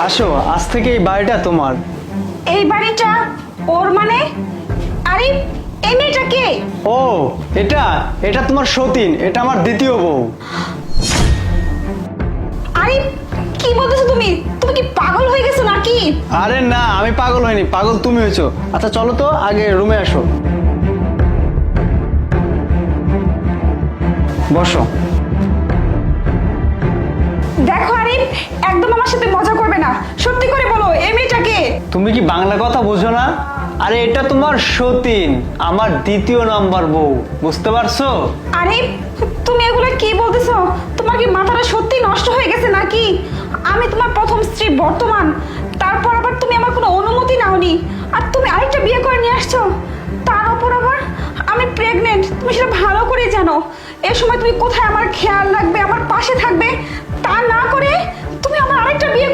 আসো, আজ থেকে এই বাড়িটা তোমার। এই বাড়িটা ওর মানে? আরে এই মেয়েটা কে? ও, এটা এটা তোমার সতীন, এটা আমার দ্বিতীয় বউ। আরে কি বলতেছো তুমি? তুমি কি পাগল হয়ে গেছো নাকি? আরে না, আমি পাগল হইনি, পাগল তুমি হয়েছো। আচ্ছা চলো তো আগে রুমে আসো, বসো। দেখো আরিফ, একদম আমার সাথে মজা করবে না। সত্যি করে বলো, এই মেয়েটা কে? তুমি কি বাংলা কথা বোঝো না? আরে এটা তোমার সতীন, আমার দ্বিতীয় নাম্বার বউ, বুঝতে পারছো? আরিফ, তুমি এগুলো কি বলতেছো? তোমার কি মাথাটা সত্যি নষ্ট হয়ে গেছে নাকি? আমি তোমার প্রথম স্ত্রী বর্তমান, তারপর আবার তুমি আমার কোনো অনুমতি নাওনি, আর তুমি আরেকটা বিয়ে করে নিয়ে আসছো। তার উপর আবার আমি প্রেগনেন্ট, তুমি সেটা ভালো করে জানো। এই সময় তুমি কোথায় আমার খেয়াল রাখবে, আমার পাশে থাকবে, তা না করে তুমি আমার আরেকটা বিয়ে